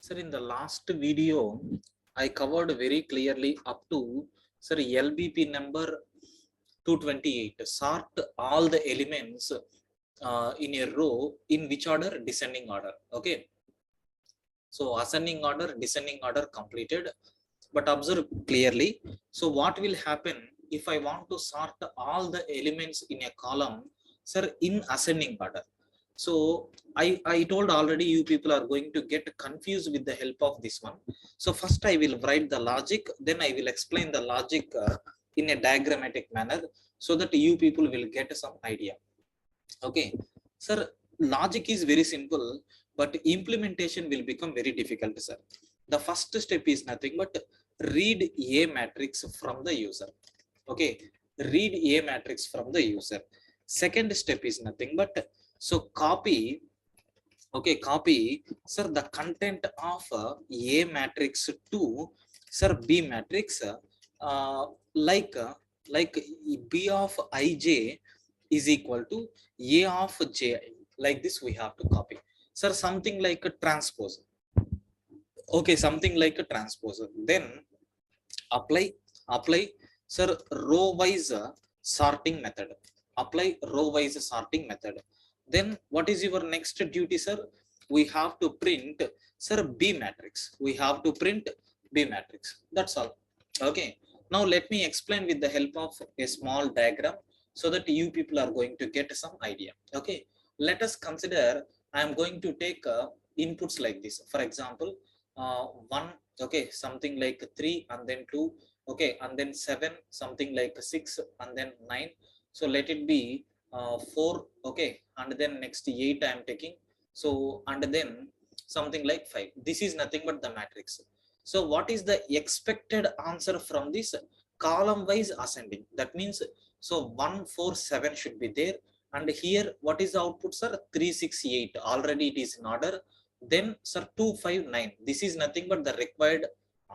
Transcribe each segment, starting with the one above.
Sir, in the last video, I covered very clearly up to sir LBP number 228. Sort all the elements in a row in which order? Descending order. Okay. So ascending order, descending order completed. But observe clearly. So what will happen if I want to sort all the elements in a column, sir, in ascending order? So I told already you people are going to get confused with the help of this one. So first I will write the logic, then I will explain the logic in a diagrammatic manner so that you people will get some idea. Okay, sir, logic is very simple, but implementation will become very difficult, sir. The first step is nothing but read a matrix from the user. Okay, read a matrix from the user. Second step is nothing but so copy. Okay, copy, sir, the content of a matrix to sir B matrix, uh, like uh, like B of ij is equal to A of ji. Like this we have to copy, sir, something like a transpose. Okay, something like a transpose. Then apply sir row wise sorting method. Apply row wise sorting method. Then what is your next duty, sir? We have to print, sir, B matrix. We have to print B matrix. That's all. Okay, now let me explain with the help of a small diagram so that you people are going to get some idea. Okay, let us consider I am going to take inputs like this. For example, 1, okay, something like 3, and then 2, okay, and then 7, something like 6, and then 9. So let it be 4, okay, and then next 8 I am taking. So and then something like 5. This is nothing but the matrix. So what is the expected answer from this column wise ascending? That means so 1 4 7 should be there, and here what is the output, sir? 3 6 8. Already it is in order. Then sir 2 5 9. This is nothing but the required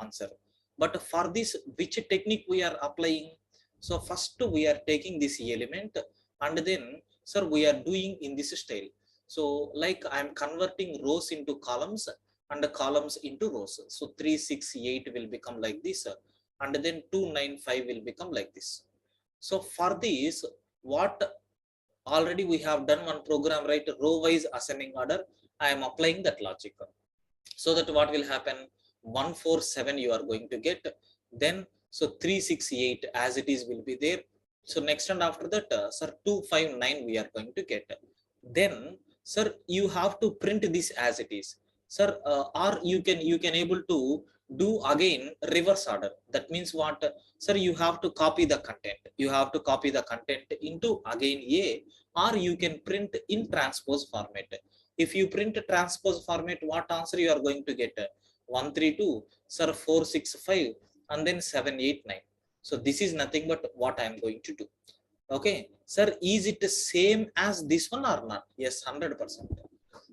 answer. But for this, which technique we are applying? So first we are taking this element, and then sir we are doing in this style. So like I am converting rows into columns and the columns into rows. So 3 6 8 will become like this, and then 2 9 5 will become like this. So for this, what already we have done one program, right? Row wise ascending order. I am applying that logic, so that what will happen? 1 4 7 you are going to get. Then so 3 6 8 as it is will be there. So next and after that, sir, 2 5 9 we are going to get. Then sir you have to print this as it is, sir, or you can able to do again reverse order. That means what, sir? You have to copy the content. You have to copy the content into again A, or you can print in transpose format. If you print transpose format, what answer you are going to get? 1 3 2, sir, 4 6 5, and then 7 8 9. So this is nothing but what I am going to do. Okay, sir, is it the same as this one or not? Yes, 100%.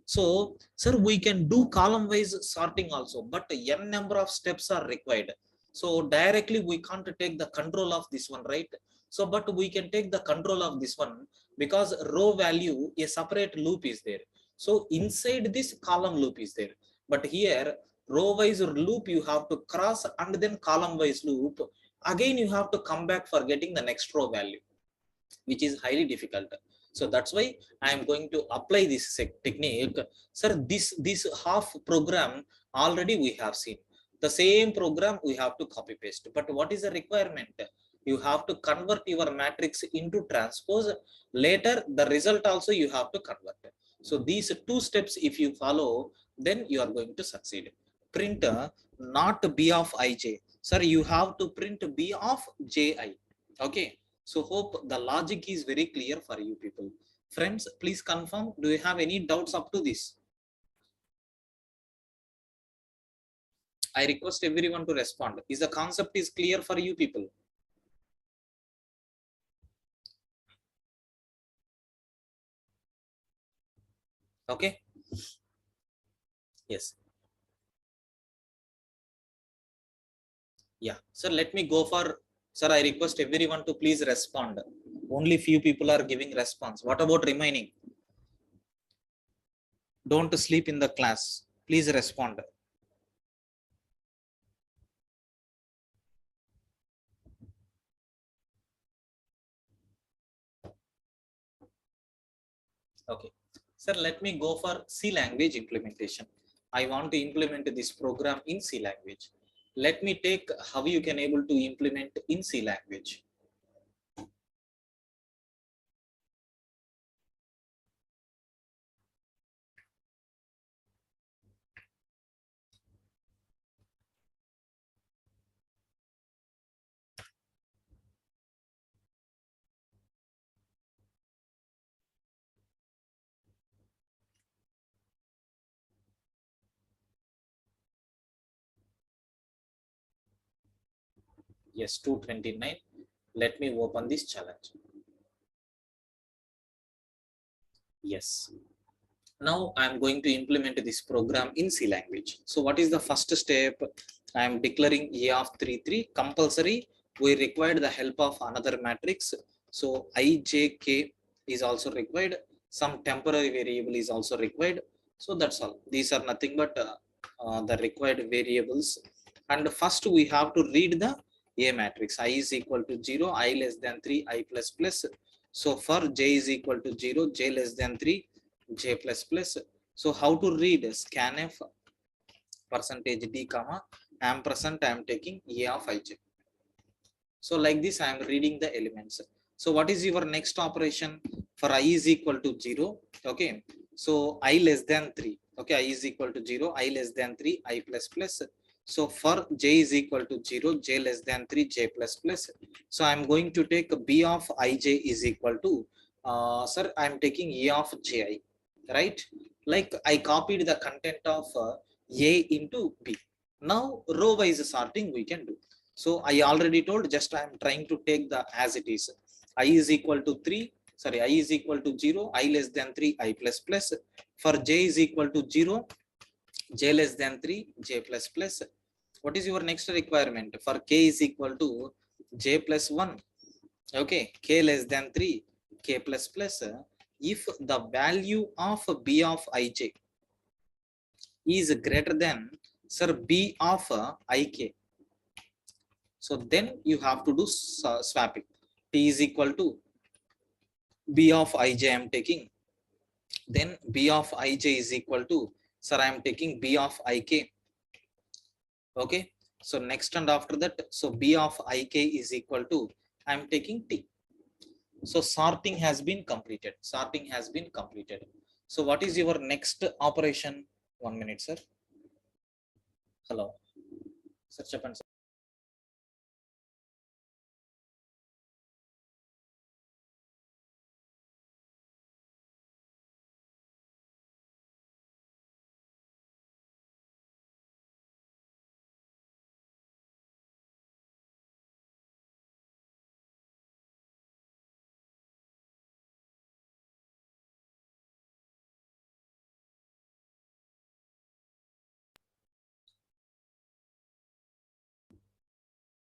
So sir, we can do column wise sorting also, but n number of steps are required. So directly we can't take the control of this one, right? So but we can take the control of this one, because row value, a separate loop is there. So inside this column loop is there, but here row wise loop you have to cross, and then column wise loop again you have to come back for getting the next row value, which is highly difficult. So that's why I am going to apply this technique. Sir, this half program already we have seen. The same program we have to copy paste, but what is the requirement? You have to convert your matrix into transpose. Later the result also you have to convert. So these two steps if you follow, then you are going to succeed. Print not B of ij. Sir, you have to print B of ji. Okay, so hope the logic is very clear for you people. Friends, please confirm, do you have any doubts up to this? I request everyone to respond. Is the concept is clear for you people? Okay. Yes. Yeah. Sir, let me go for, sir, I request everyone to please respond. Only few people are giving response. What about remaining? Don't sleep in the class. Please respond. Okay, sir, let me go for C language implementation. I want to implement this program in C language. Let me take how you can able to implement in C language. Yes, 229. Let me open this challenge. Yes. Now I'm going to implement this program in C language. So what is the first step? I am declaring A of 33 compulsory. We required the help of another matrix. So ijk is also required. Some temporary variable is also required. So that's all. These are nothing but the required variables. And first we have to read the A matrix. I is equal to 0, I less than 3, I plus plus. So for j is equal to 0, j less than 3, j plus plus. So how to read scanf percentage d comma ampersand I am taking a of ij. So like this I am reading the elements. So what is your next operation? For I is equal to 0, okay, so I less than 3, okay, I is equal to 0, I less than 3, I plus plus. So for j is equal to 0, j less than 3, j plus plus. So I am going to take b of ij is equal to sir, I am taking a of ji, right? Like I copied the content of a into b. Now row wise sorting we can do. So I already told, just I am trying to take the as it is. I is equal to 3, sorry, I is equal to 0, I less than 3, I plus plus. For j is equal to 0, j less than 3, j plus plus. What is your next requirement? For k is equal to j plus 1, okay, k less than 3, k plus plus. If the value of b of ij is greater than, sir, b of ik, so then you have to do swapping. T is equal to b of ij I am taking, then b of ij is equal to, sir, I am taking b of ik, okay. So next and after that, so b of ik is equal to, I am taking t. So sorting has been completed, sorting has been completed. So what is your next operation? 1 minute, sir. Hello, sir, Chapan, sir.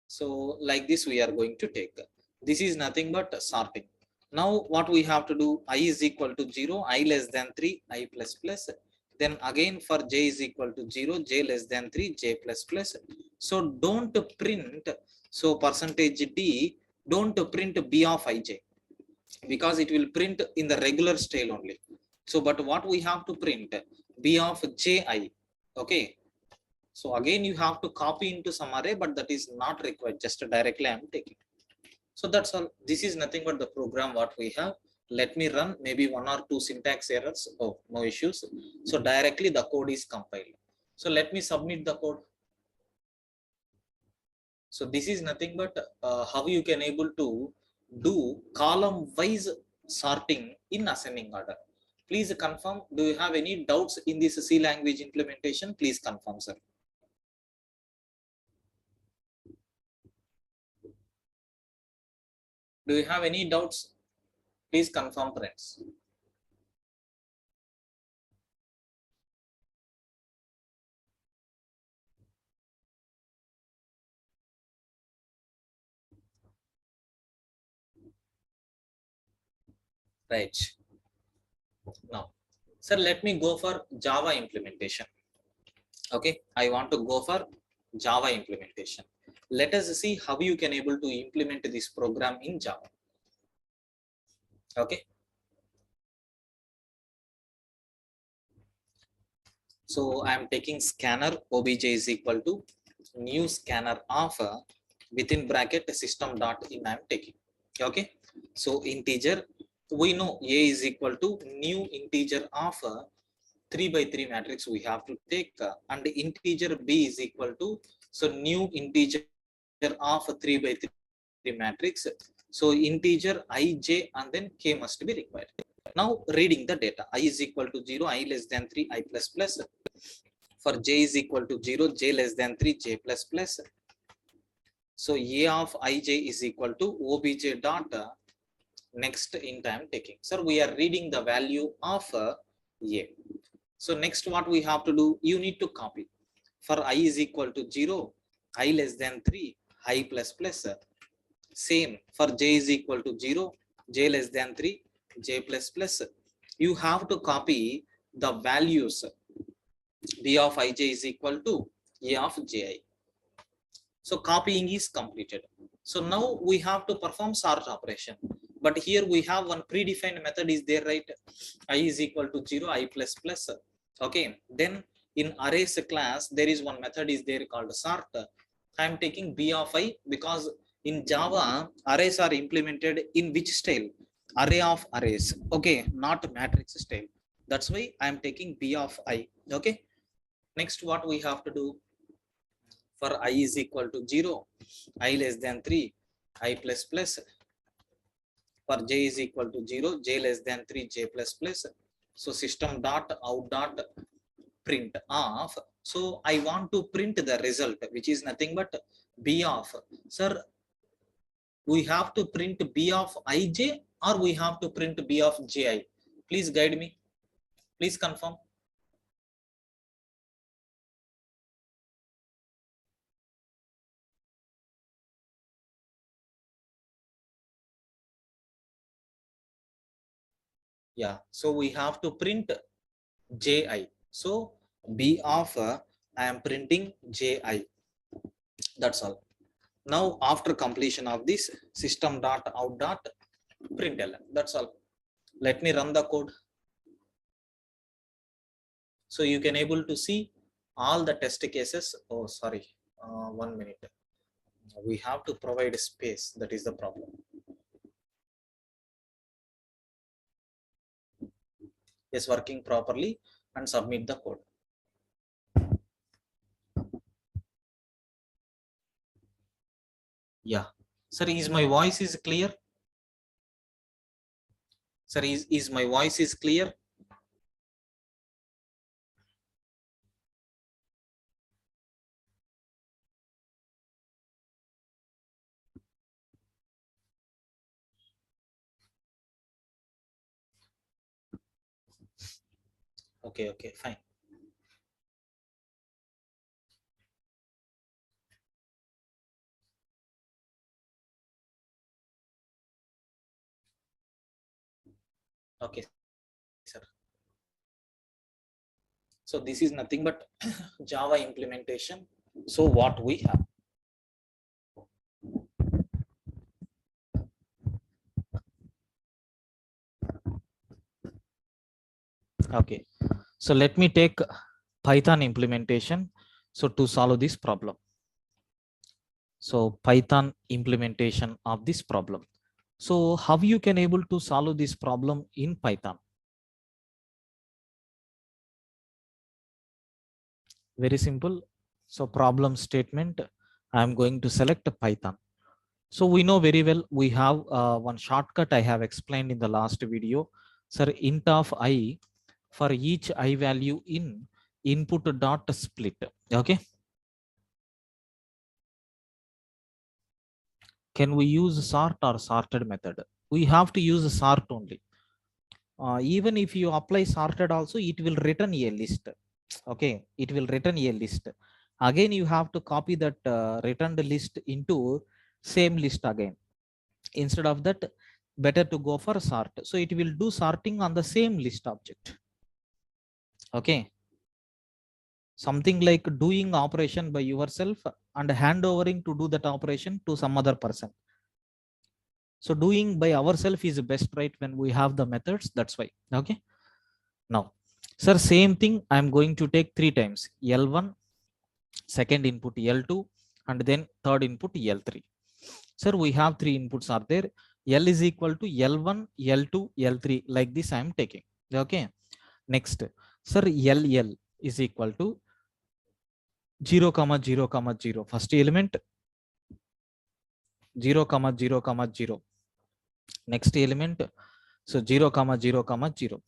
So like this we are going to take. This is nothing but sorting. Now what we have to do? I is equal to 0, I less than 3, I plus plus. Then again for j is equal to 0, j less than 3, j plus plus. So don't print, so percentage d, don't print b of ij, because it will print in the regular style only. So but what we have to print? B of ji, okay. So again, you have to copy into some array, but that is not required. Just directly I am taking. So that's all. This is nothing but the program what we have. Let me run maybe 1 or 2 syntax errors. Oh, no issues. So directly the code is compiled. So let me submit the code. So this is nothing but how you can able to do column wise sorting in ascending order. Please confirm. Do you have any doubts in this C language implementation? Please confirm, sir. Do you have any doubts? Please confirm, friends. Right. Now, sir, let me go for Java implementation. Okay, I want to go for Java implementation. Let us see how you can able to implement this program in Java. Okay. So I am taking scanner obj is equal to new scanner of within bracket system dot in I am taking. Okay, so integer, we know a is equal to new integer of 3 by 3 matrix we have to take, and integer b is equal to, so new integer of 3 by 3 matrix, so integer I, j, and then k must be required. Now reading the data, I is equal to 0, I less than 3, I plus plus. For j is equal to 0, j less than 3, j plus plus. So a of ij is equal to obj dot next int I am taking. Sir, we are reading the value of a. So next what we have to do, you need to copy. For I is equal to 0, I less than 3, I plus plus. Same for j is equal to 0, j less than 3, j plus plus. You have to copy the values. B of ij is equal to a of ji. So copying is completed. So now we have to perform sort operation. But here we have one predefined method is there, right? I is equal to 0, I plus plus. Okay, then in arrays class there is one method is there called sort. I am taking b of I because in Java arrays are implemented in which style? Array of arrays. Okay, not matrix style. That's why I am taking b of I. Okay, next what we have to do, for I is equal to 0, I less than 3, I plus plus. For j is equal to 0, j less than 3, j plus plus. So system dot out dot print of. So I want to print the result, which is nothing but b of. Sir, we have to print b of ij or we have to print b of ji? Please guide me. Please confirm. Yeah, so we have to print ji. So b of I am printing ji. That's all. Now after completion of this, system dot out dot println. That's all. Let me run the code. So you can able to see all the test cases. Oh, sorry. 1 minute. We have to provide space. That is the problem. Is working properly and submit the code. Yeah. Sir, is my voice is clear? Sir, is my voice is clear? Okay, okay, fine. Okay, sir. So this is nothing but Java implementation. So what we have. Okay. So let me take Python implementation. So to solve this problem. So Python implementation of this problem. So how you can able to solve this problem in Python? Very simple. So problem statement, I'm going to select Python. So we know very well, we have one shortcut I have explained in the last video. Sir, int of I for each I value in input dot split. Okay. Can we use sort or sorted method? We have to use sort only. Even if you apply sorted also, it will return a list. Okay, it will return a list. Again, you have to copy that returned list into same list again. Instead of that, better to go for sort. So it will do sorting on the same list object. Okay. Something like doing operation by yourself and handovering to do that operation to some other person. So doing by ourselves is best, right? When we have the methods, that's why. Okay. Now, Sir, same thing I'm going to take 3 times L1, second input L2, and then third input L3. Sir, we have 3 inputs are there. L is equal to L1, L2, L3. Like this I am taking. Okay. Next, sir, LL is equal to 0, 0, 0. First element 0, 0, 0. Next element, so 0, 0, 0.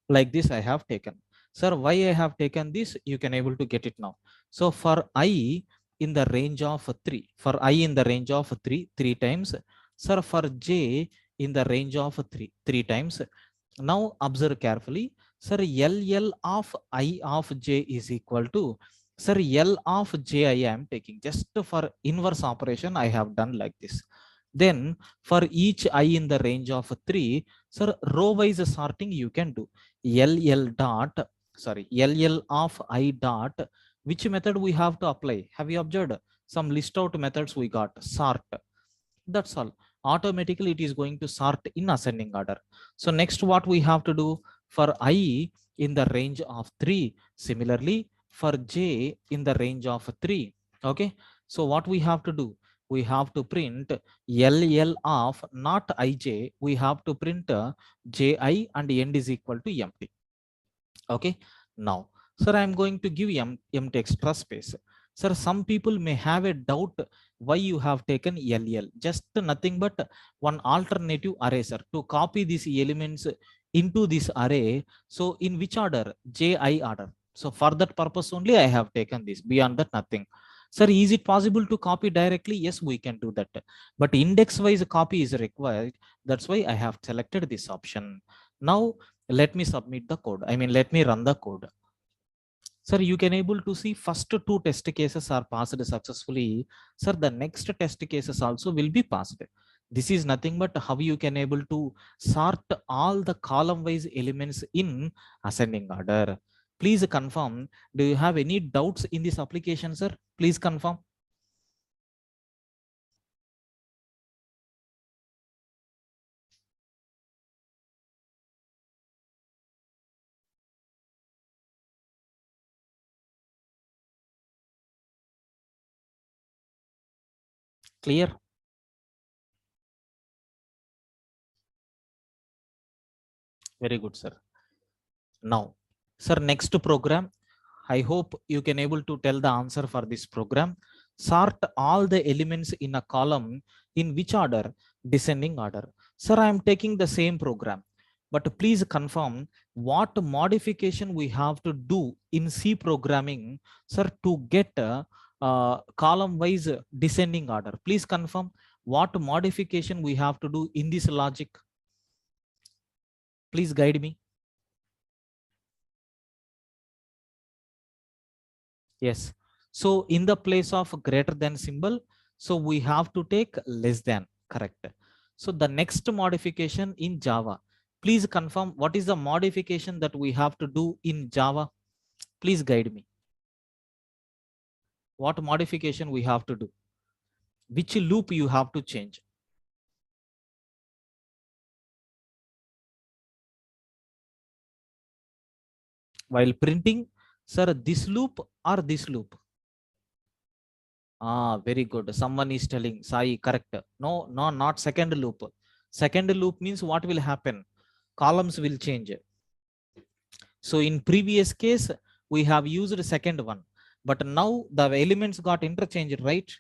Like this I have taken. Sir, why I have taken this, you can able to get it now. So for I in the range of 3, for I in the range of 3 times. Sir, for J in the range of 3 times. Now observe carefully. Sir, LL of I of J is equal to, sir, L of J I am taking just for inverse operation. I have done like this. Then for each I in the range of 3, sir, row wise sorting you can do. LL dot, sorry, LL of I dot, which method we have to apply? Have you observed some list out methods we got? Sort. That's all. Automatically it is going to sort in ascending order. So next what we have to do for I in the range of 3, similarly for J in the range of 3. Okay, so what we have to do, we have to print LL of not IJ, we have to print JI and end is equal to empty. Okay, now sir, I am going to give empty extra space. Sir, some people may have a doubt why you have taken LL. Just nothing but one alternative array, sir, to copy these elements into this array. So in which order? JI order. So for that purpose only I have taken this. Beyond that, nothing. Sir, is it possible to copy directly? Yes, we can do that, but index wise copy is required. That's why I have selected this option. Now let me submit the code. I mean, let me run the code. Sir, you can able to see first 2 test cases are passed successfully. Sir, the next test cases also will be passed. This is nothing but how you can able to sort all the column wise elements in ascending order. Please confirm, do you have any doubts in this application, sir? Please confirm. Clear? Very good, sir. Now, sir, next program, I hope you can able to tell the answer for this program. Sort all the elements in a column in which order? Descending order. Sir, I am taking the same program, but please confirm what modification we have to do in C programming, sir, to get column wise descending order. Please confirm what modification we have to do in this logic. Please guide me. Yes. So in the place of greater than symbol, so we have to take less than, correct. So the next modification in Java, please confirm what is the modification that we have to do in Java. Please guide me. What modification we have to do? Which loop you have to change? While printing, sir, this loop or this loop? Ah, very good. Someone is telling, Sai, correct. No, no, not second loop. Second loop means what will happen? Columns will change. So in previous case, we have used the second one, but now the elements got interchanged, right?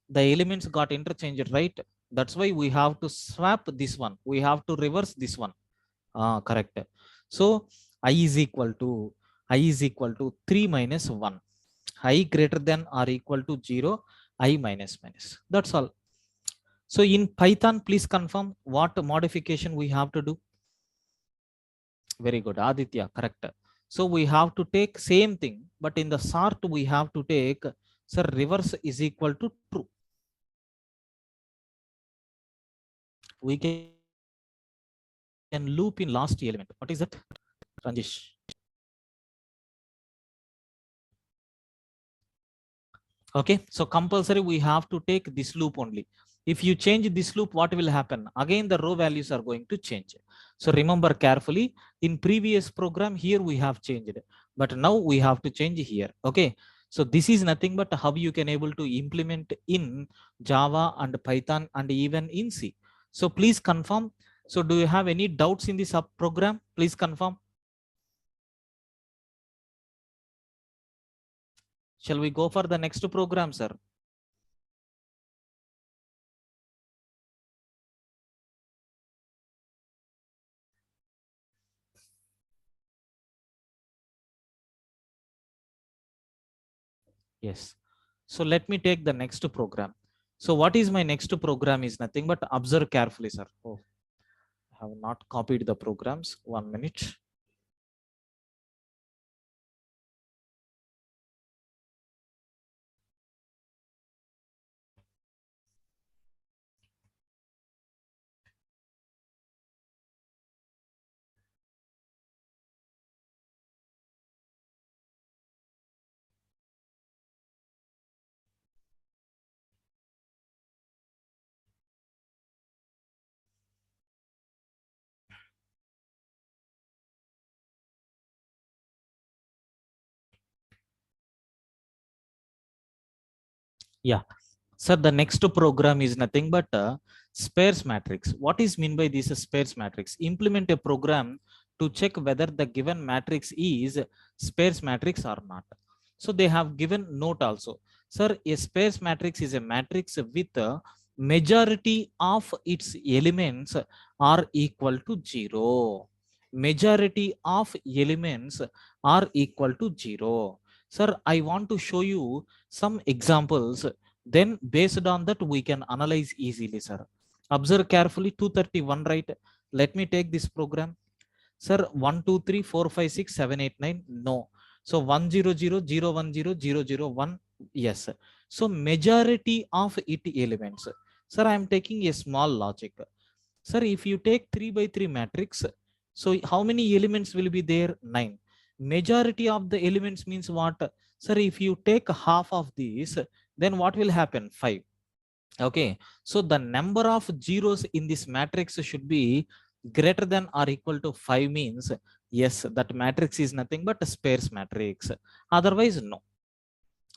The elements got interchanged, right? That's why we have to swap this one. We have to reverse this one. Ah, correct. So I is equal to 3 minus 1. I greater than or equal to 0, I minus minus. That's all. So in Python, please confirm what modification we have to do. Very good, Aditya, correct. So we have to take same thing, but in the sort we have to take, sir, reverse is equal to true. We can loop in last element. What is that, Ranjesh? Okay, so compulsory we have to take this loop only. If you change this loop, what will happen? Again, the row values are going to change. So remember carefully, in previous program here we have changed, but now we have to change here. Okay. So this is nothing but how you can able to implement in Java and Python and even in C. So please confirm. So do you have any doubts in this program? Please confirm. Shall we go for the next program, sir? Yes. So let me take the next program. So what is my next program is nothing but observe carefully, sir. Oh, I have not copied the programs. 1 minute. Yeah. Sir, the next program is nothing but spares matrix. What is mean by this spares matrix? Implement a program to check whether the given matrix is spares matrix or not. So they have given note also. Sir, a spares matrix is a matrix with a majority of its elements are equal to 0. Majority of elements are equal to 0. Sir, I want to show you some examples, then based on that we can analyze easily, sir. Observe carefully. 231, right? Let me take this program. Sir, 1 2 3 4 5 6 7 8 9, no. So 1 0 0 0 1 0 0 0 1, yes. So majority of it elements. Sir, I am taking a small logic. Sir, if you take 3 by 3 matrix, so how many elements will be there? 9. Majority of the elements means what? Sir, if you take half of this, then what will happen? 5. Okay. So the number of zeros in this matrix should be greater than or equal to 5 means, yes, that matrix is nothing but a spares matrix. Otherwise, no.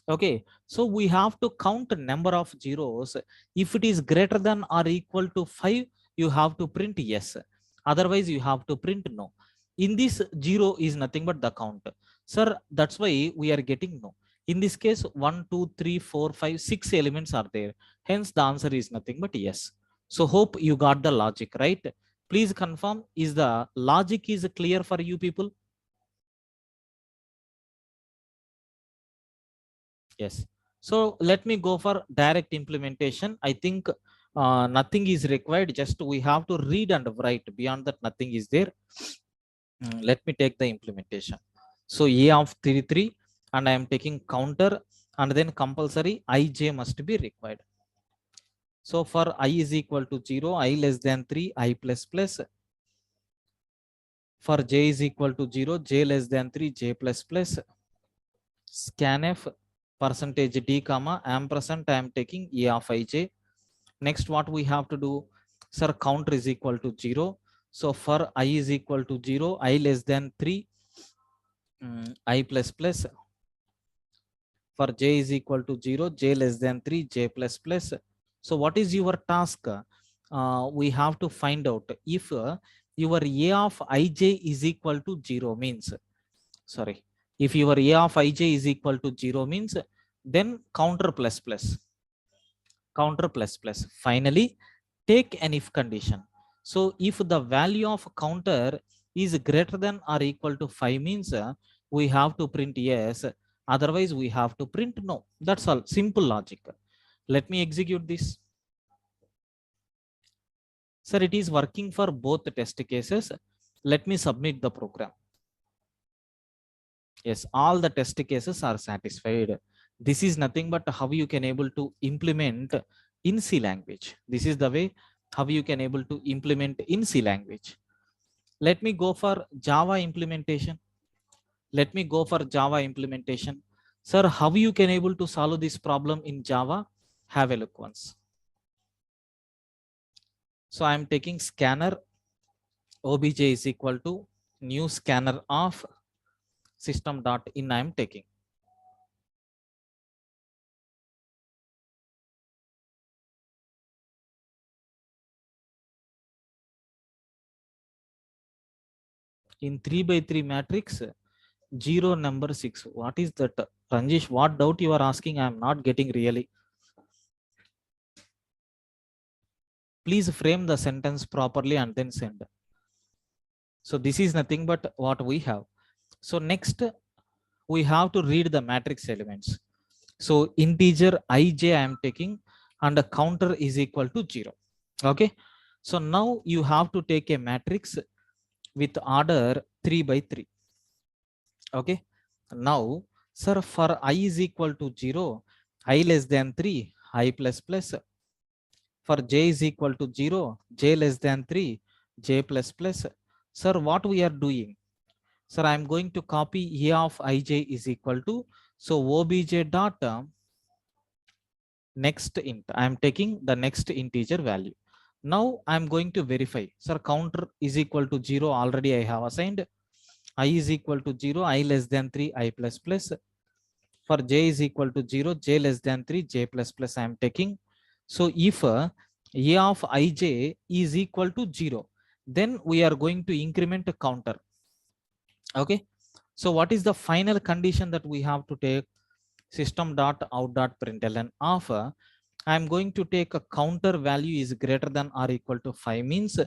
Okay, so we have to count number of zeros. If it is greater than or equal to 5, you have to print yes, otherwise you have to print no. In this, 0 is nothing but the count, sir. That's why we are getting no. In this case, 1 2 3 4 5 6 elements are there, hence the answer is nothing but yes. So hope you got the logic, right? Please confirm, is the logic is clear for you people? Yes. So let me go for direct implementation. I think nothing is required. Just we have to read and write. Beyond that, nothing is there. Let me take the implementation. So A of 33, and I am taking counter, and then compulsory ij must be required. So for I is equal to 0, I less than 3, I plus plus. For j is equal to 0, j less than 3, j plus plus. Scanf percentage d comma ampersand, I am taking a of ij. Next, what we have to do? Sir, counter is equal to 0. So for I is equal to 0, I less than 3, I plus plus. For j is equal to 0, j less than 3, j plus plus. So what is your task? We have to find out if your a of ij is equal to 0 means, sorry, if your a of ij is equal to 0 means, then counter plus plus, counter plus plus. Finally, take an if condition. So if the value of counter is greater than or equal to 5 means, we have to print yes, otherwise we have to print no. That's all, simple logic. Let me execute this. Sir, it is working for both test cases. Let me submit the program. Yes, all the test cases are satisfied. This is nothing but how you can able to implement in C language. This is the way how you can able to implement in C language. Let me go for Java implementation. Let me go for Java implementation. Sir, how you can able to solve this problem in Java? Have a look once. So I'm taking scanner obj is equal to new scanner of system dot in. I'm taking in 3 by 3 matrix 0 number 6. What is that, Ranjish? What doubt you are asking? I am not getting really. Please frame the sentence properly and then send. So this is nothing but what we have. So next we have to read the matrix elements. So integer ij I am taking and a counter is equal to 0. Okay. So now you have to take a matrix with order 3 by 3. Okay. Now, sir, for I is equal to 0, I less than 3, I plus plus. For j is equal to 0, j less than 3, j plus plus. Sir, what we are doing? Sir, I am going to copy a of ij is equal to, so obj dot next int. I am taking the next integer value. Now I am going to verify. Sir, counter is equal to 0. Already I have assigned. I is equal to 0, I less than 3, I plus plus. For j is equal to 0, j less than 3, j plus plus I am taking. So if a of ij is equal to 0, then we are going to increment a counter. Okay. So what is the final condition that we have to take? System dot out dot println of I'm going to take a counter value is greater than or equal to 5 means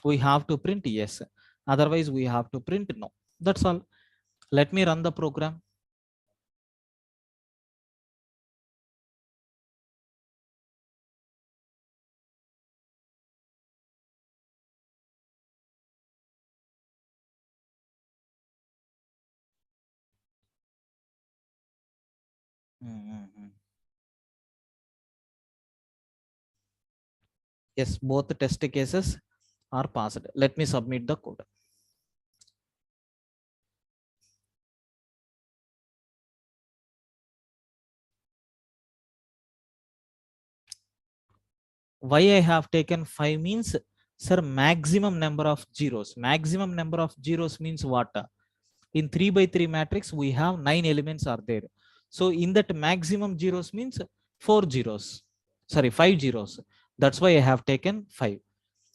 we have to print yes. Otherwise we have to print no. That's all. Let me run the program. Yes, both test cases are passed. Let me submit the code. Why I have taken 5 means, sir, maximum number of zeros. Maximum number of zeros means what? In 3 by 3 matrix, we have 9 elements are there. So in that maximum zeros means 4 zeros. Sorry, 5 zeros. That's why I have taken 5.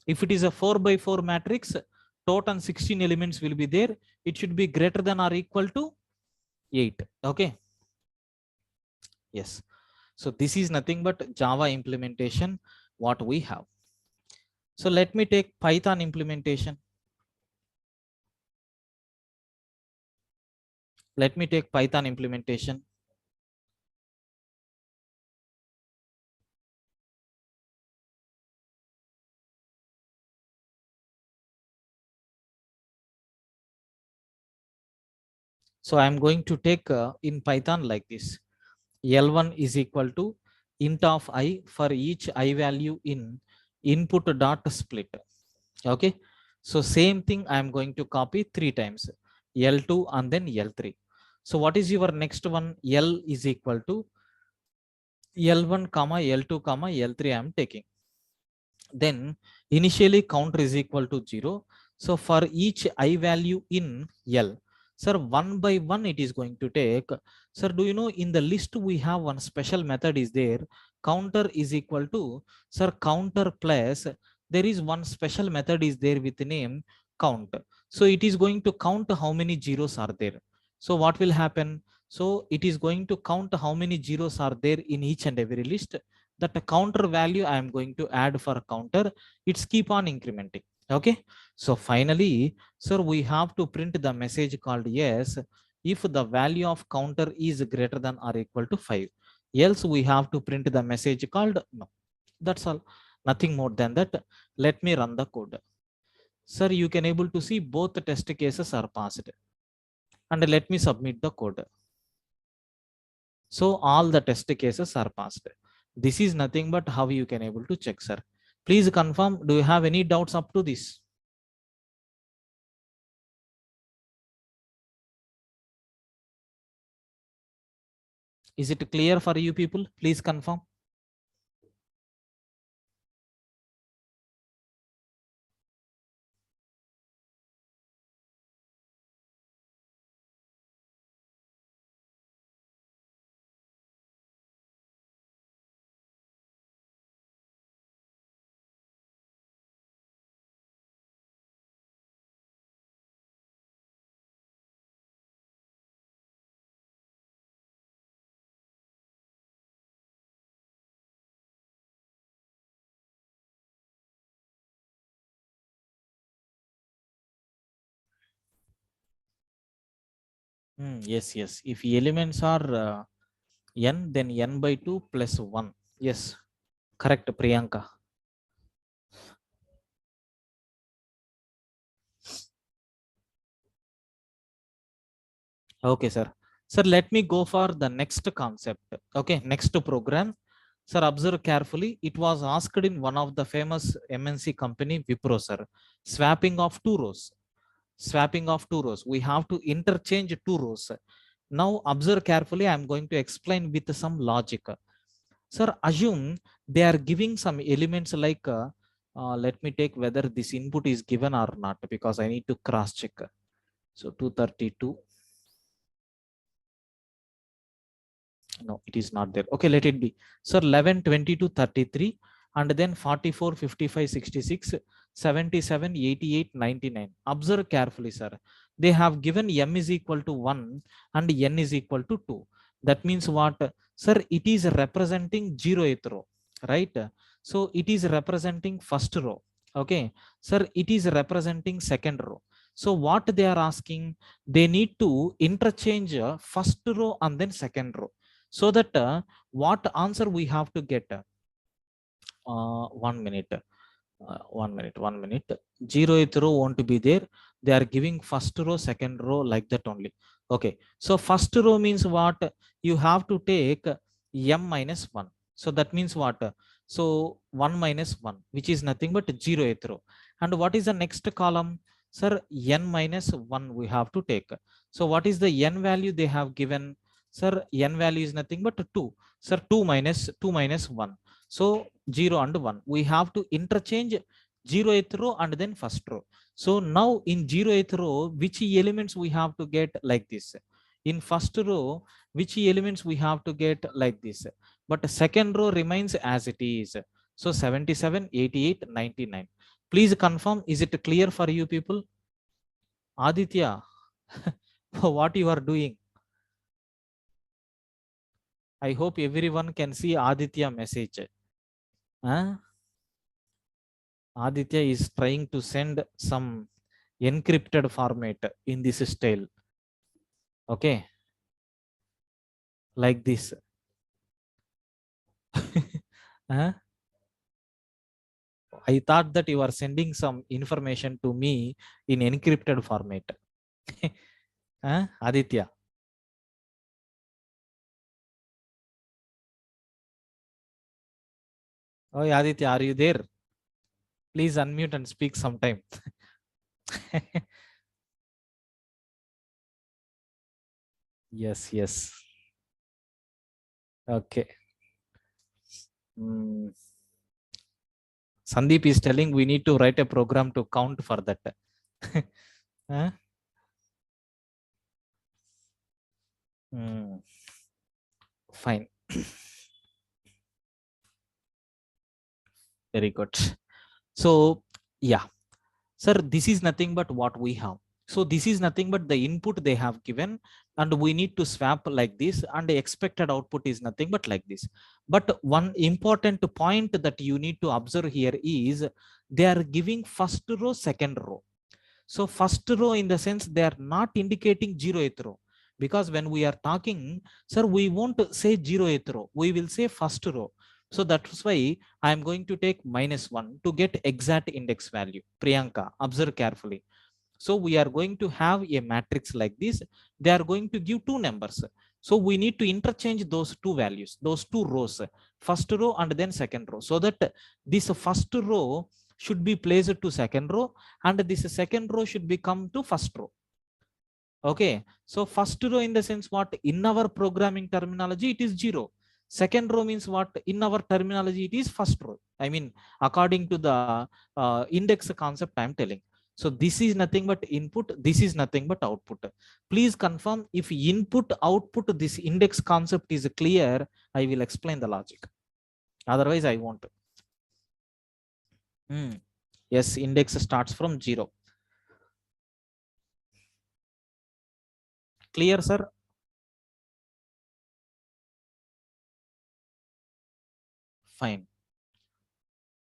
If it is a 4 by 4 matrix, total 16 elements will be there. It should be greater than or equal to 8. Okay. Yes. So this is nothing but Java implementation, what we have. So let me take Python implementation. Let me take Python implementation. So I'm going to take in Python like this. L1 is equal to int of I for each I value in input dot split. Okay. So same thing I'm going to copy 3 times. L2 and then L3. So what is your next one? L is equal to L1 comma L2 comma L3 I'm taking. Then initially counter is equal to 0. So for each I value in L, sir, one by one it is going to take. Sir, do you know in the list we have one special method is there? Counter is equal to, sir, counter plus, there is one special method is there with the name count. So it is going to count how many zeros are there. So what will happen? So it is going to count how many zeros are there in each and every list. That the counter value I am going to add for a counter, it's keep on incrementing. Okay. So finally, sir, we have to print the message called yes if the value of counter is greater than or equal to 5, else we have to print the message called no. That's all, nothing more than that. Let me run the code. Sir, you can able to see both the test cases are passed, and let me submit the code. So all the test cases are passed. This is nothing but how you can able to check, sir. Please confirm, do you have any doubts up to this? Is it clear for you people? Please confirm. Yes, yes. If elements are n, then n by 2 plus 1. Yes, correct, Priyanka. Okay, sir. Sir, let me go for the next concept. Okay, next program. Sir, observe carefully. It was asked in one of the famous MNC company, Wipro, sir. Swapping of two rows. Swapping of two rows. We have to interchange two rows. Now, observe carefully. I'm going to explain with some logic. Sir, assume they are giving some elements like, let me take whether this input is given or not, because I need to cross check. So 232. No, it is not there. Okay, let it be. So 11, 22, 33, and then 44, 55, 66, 77, 88, 99. Observe carefully, sir. They have given m is equal to 1 and n is equal to 2. That means what? Sir, it is representing 0th row, right? So it is representing first row. Okay, sir, it is representing second row. So what they are asking, they need to interchange first row and then second row, so that what answer we have to get. 1 minute. 1 minute, 1 minute. Zeroth row won't be there. They are giving first row, second row, like that only. Okay, so first row means what? You have to take m minus 1. So that means what? So 1 minus 1, which is nothing but zeroth row. And what is the next column? Sir, n minus 1 we have to take. So what is the n value they have given? Sir, n value is nothing but 2. Sir, 2 minus 1. So 0 and 1. We have to interchange 0th row and then first row. So now in 0th row, which elements we have to get like this? In first row, which elements we have to get like this? But second row remains as it is. So 77, 88, 99. Please confirm, is it clear for you people? Aditya, what you are doing? I hope everyone can see Aditya message. Huh? Aditya is trying to send some encrypted format in this style. Okay, like this. Huh? I thought that you are sending some information to me in encrypted format. Huh? Aditya. Oh, Aditya, are you there? Please unmute and speak sometime. Yes, yes. Okay. Mm. Sandeep is telling we need to write a program to count for that. Huh? Mm. Fine. Very good. So, yeah. Sir, this is nothing but what we have. So this is nothing but the input they have given, and we need to swap like this, and the expected output is nothing but like this. But one important point that you need to observe here is they are giving first row, second row. So first row in the sense they are not indicating 0th row, because when we are talking, sir, we won't say 0th row, we will say first row. So that's why I am going to take -1 to get exact index value. Priyanka, observe carefully. So we are going to have a matrix like this. They are going to give two numbers. So we need to interchange those two values, those two rows, first row and then second row, so that this first row should be placed to second row, and this second row should become to first row. Okay, so first row in the sense what? In our programming terminology, it is 0. Second row means what? In our terminology, it is first row. I mean, according to the index concept I am telling. So this is nothing but input. This is nothing but output. Please confirm if input, output, this index concept is clear. I will explain the logic. Otherwise, I won't. Yes, index starts from 0. Clear, sir? Fine.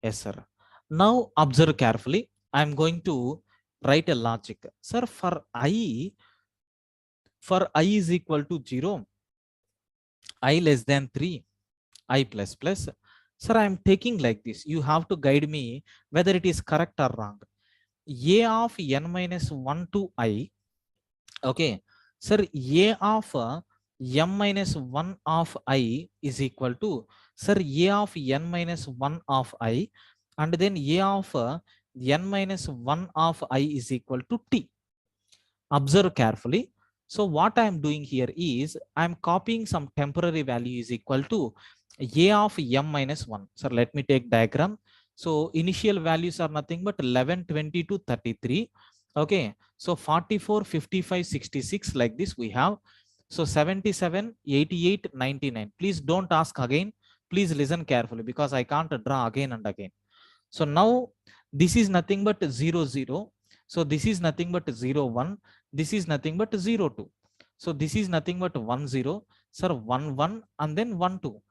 Yes, sir. Now observe carefully. I am going to write a logic. Sir, for I, For I is equal to 0, I less than 3, I plus plus. Sir, I am taking like this. You have to guide me whether it is correct or wrong. A of n minus 1 to I. Okay. Sir, A of m minus 1 of I is equal to, sir, A of n minus 1 of I, and then A of n minus 1 of I is equal to T. Observe carefully. So what I am doing here is I am copying some temporary value is equal to A of m minus 1. So let me take diagram. So initial values are nothing but 11, 22, 33. Okay. So 44, 55, 66 like this we have. So 77, 88, 99. Please don't ask again. Please listen carefully because I can't draw again and again. So now this is nothing but 0, 0. So this is nothing but 0, 1. This is nothing but 0, 2. So this is nothing but 1, 0. Sir, 1, 1 and then 1, 2.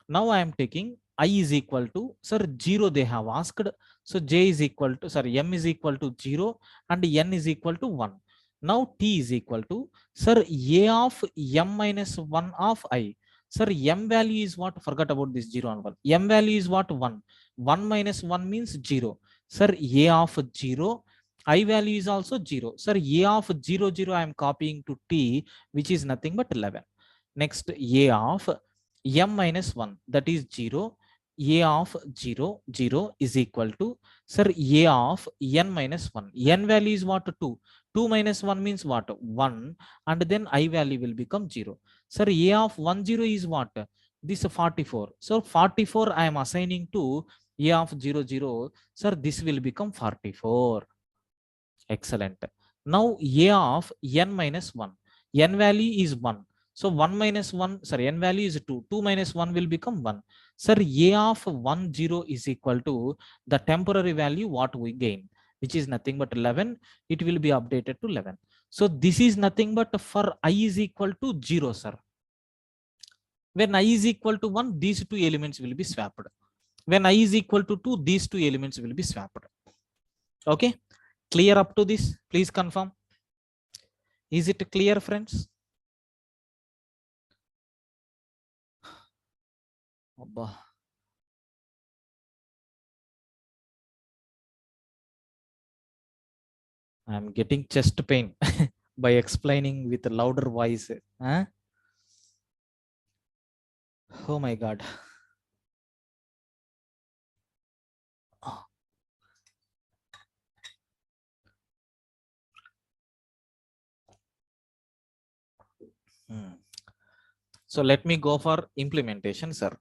Now I am taking I is equal to, sir, 0 they have asked. So j is equal to, sorry, m is equal to 0 and n is equal to 1. Now t is equal to, sir, a of m minus 1 of I. Sir, m value is what? Forgot about this 0 and 1. M value is what? 1. 1 minus 1 means 0. Sir, a of 0. I value is also 0. Sir, a of 0, 0 I am copying to t, which is nothing but 11. Next, a of m minus 1, that is 0. A of 0, 0 is equal to, sir, a of n minus 1. N value is what? 2. 2 minus 1 means what? 1. And then I value will become 0. Sir, a of 1, 0 is what? This 44. So 44 I am assigning to a of 0, 0. Sir, this will become 44. Excellent. Now a of n minus 1. N value is 1. So 1 minus 1, sorry, n value is 2. 2 minus 1 will become 1. Sir, a of 1, 0 is equal to the temporary value what we gain, which is nothing but 11. It will be updated to 11. So this is nothing but for I is equal to 0, sir. When I is equal to 1, these two elements will be swapped. When I is equal to 2, these two elements will be swapped. Okay. Clear up to this? Please confirm. Is it clear, friends? Abba. I'm getting chest pain by explaining with a louder voice. Huh? Oh my God. So let me go for implementation, sir.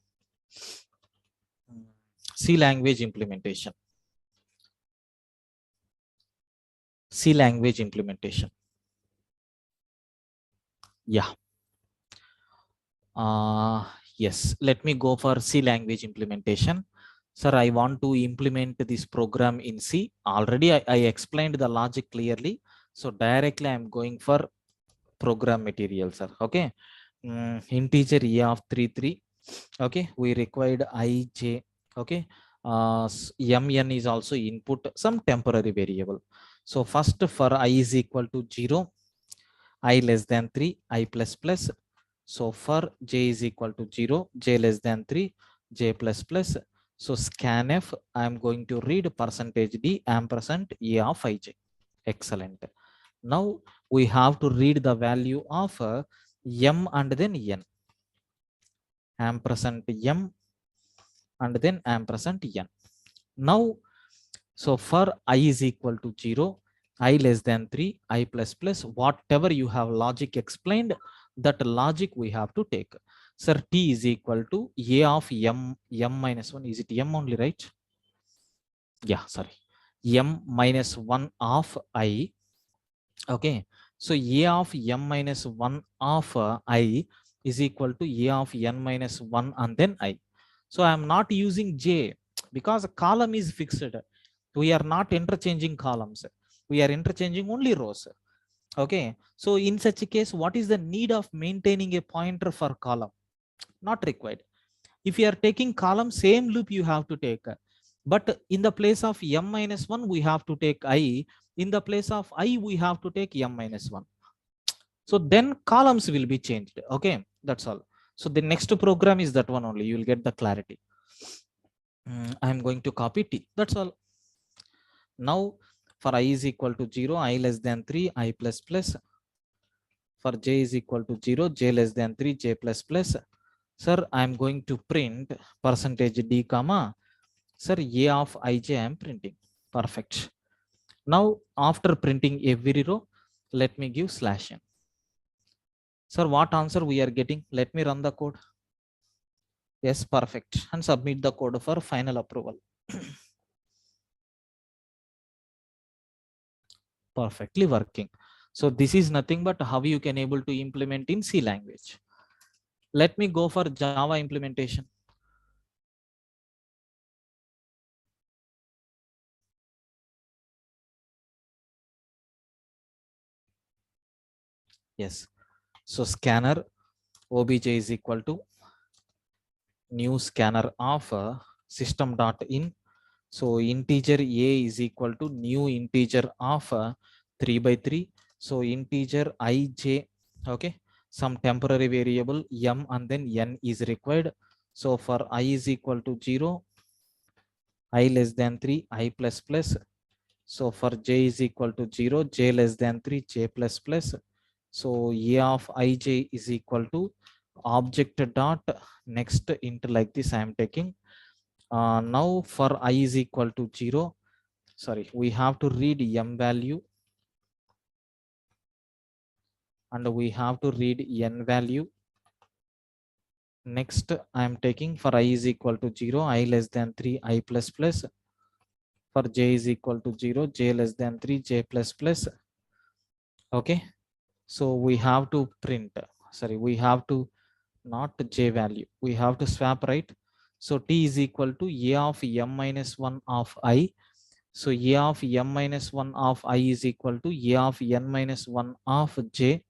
C language implementation. C language implementation. Yeah. Yes, let me go for C language implementation. Sir, I want to implement this program in C. Already I explained the logic clearly. So directly I'm going for program material, sir. Okay. Integer e of 33. Okay. We required ij. Okay. Mn is also input some temporary variable. So first for I is equal to 0, I less than 3, I plus plus. So for j is equal to 0, j less than 3, j plus plus. So scanf, I am going to read percentage d ampersand a of ij. Excellent. Now we have to read the value of m and then n. Ampersand m and then ampersand n. Now, so for I is equal to 0, I less than 3, I plus plus, whatever you have logic explained, that logic we have to take. Sir, t is equal to a of m minus 1. Is it m only, right? Yeah, sorry. M minus 1 of I. Okay. So a of m minus 1 of I is equal to a of n minus 1 and then I. So I am not using j because a column is fixed. We are not interchanging columns. We are interchanging only rows. Okay. So in such a case, what is the need of maintaining a pointer for column? Not required. If you are taking column, same loop you have to take. But in the place of m minus 1, we have to take I. In the place of I, we have to take m minus 1. So then columns will be changed. Okay, that's all. So the next program is that one only. You will get the clarity. I'm going to copy T. That's all. Now for I is equal to 0, I less than 3, I plus plus. For j is equal to 0, j less than 3, j plus plus. Sir, I'm going to print percentage d comma. Sir, a of ij I am printing. Perfect. Now after printing every row, let me give slash n. Sir, what answer we are getting? Let me run the code. Yes, perfect. And submit the code for final approval. Perfectly working. So this is nothing but how you can able to implement in C language. Let me go for Java implementation. Yes. So scanner obj is equal to new scanner of system.in. So integer a is equal to new integer of 3 by 3. So integer ij, okay, some temporary variable m and then n is required. So for I is equal to 0, I less than 3, I plus plus. So for j is equal to 0, j less than 3, j plus plus. So a of ij is equal to object dot next int like this I am taking. Now for I is equal to 0, sorry, we have to read m value and we have to read n value. Next I am taking for I is equal to 0, I less than 3, I plus plus. For j is equal to 0, j less than 3, j plus plus. Okay. So we have to print, sorry, we have to not j value, we have to swap, right? So t is equal to a of m minus 1 of I. So a of m minus 1 of I is equal to a of n minus 1 of j.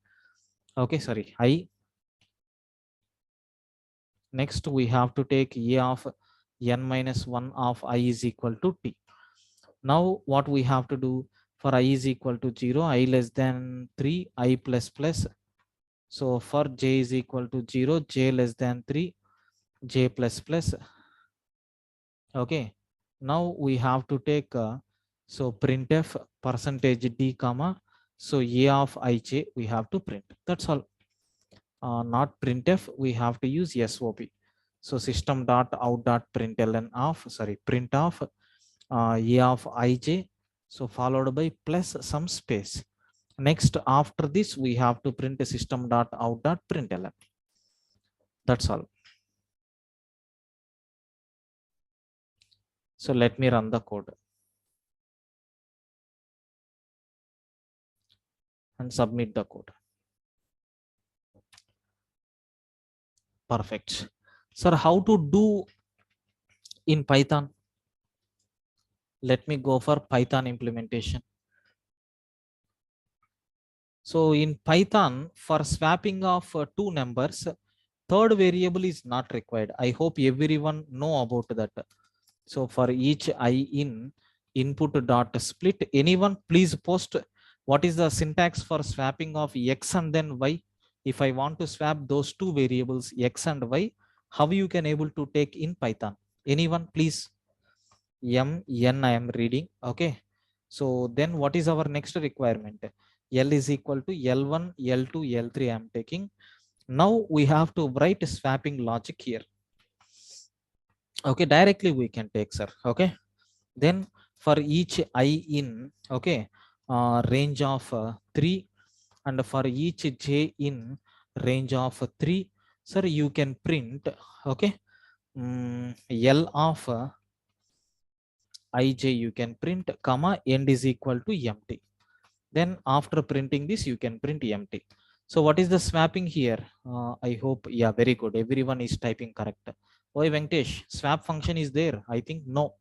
Okay, sorry, I. Next we have to take a of n minus 1 of I is equal to t. Now what we have to do, for I is equal to 0, I less than 3, I plus plus. So for j is equal to 0, j less than 3, j plus plus. Okay. Now we have to take so printf percentage d comma. So a of ij we have to print. That's all. Not printf, we have to use SOP. So system dot out dot println of, sorry, print of a of ij. So followed by plus some space. Next after this we have to print system dot out dot println. That's all. So let me run the code and submit the code. Perfect. Sir, how to do in Python? Let me go for Python implementation. So in Python, for swapping of two numbers, third variable is not required. I hope everyone know about that. So for each I in input dot split, anyone please post what is the syntax for swapping of x and then y. If I want to swap those two variables x and y, how you can able to take in Python? Anyone please? M, N I am reading. Okay. So then what is our next requirement? L is equal to L1, L2, L3 I am taking. Now we have to write swapping logic here. Okay, directly we can take, sir. Okay. Then for each I in, okay, range of 3, and for each j in range of 3, sir, you can print, okay, L of ij you can print comma end is equal to empty. Then after printing this you can print empty. So what is the swapping here? I hope, yeah, very good, everyone is typing correct. Why Venkatesh, swap function is there? I think no.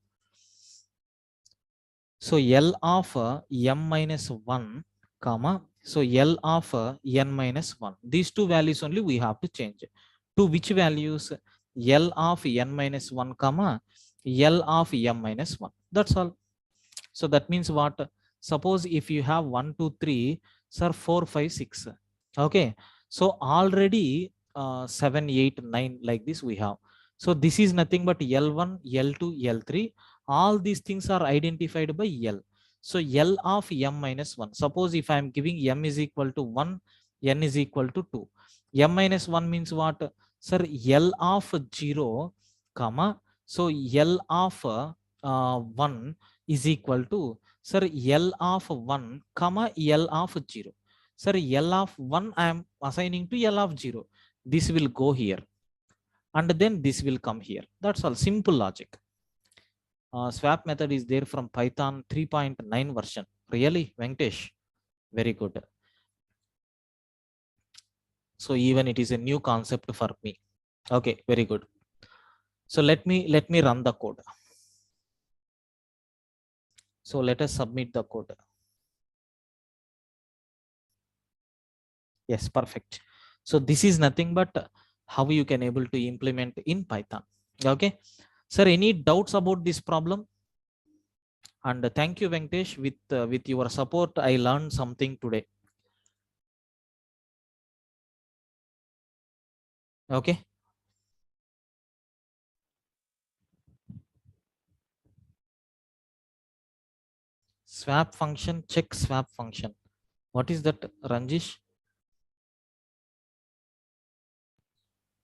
So L of m minus 1 comma, so L of n minus 1, these two values only we have to change to which values? L of n minus 1 comma L of m minus 1. That's all. So that means what? Suppose if you have 1, 2, 3, sir, 4, 5, 6. Okay, so already 7 8 9 like this we have. So this is nothing but L1 L2 L3. All these things are identified by L. So L of m minus 1, suppose if I am giving m is equal to 1, n is equal to 2, m minus 1 means what, sir? L of 0 comma, so L of 1 is equal to, sir, L of 1 comma L of 0. Sir, L of 1 I am assigning to L of 0. This will go here and then this will come here. That's all, simple logic. Swap method is there from Python 3.9 version. Really, Venkatesh? Very good. So even it is a new concept for me. Okay, very good. So let me run the code. So let us submit the code. Yes, perfect. So this is nothing but how you can able to implement in Python. Okay. Sir, any doubts about this problem? And thank you, Venkatesh. With your support, I learned something today. Okay. Swap function, check swap function. What is that, Ranjish?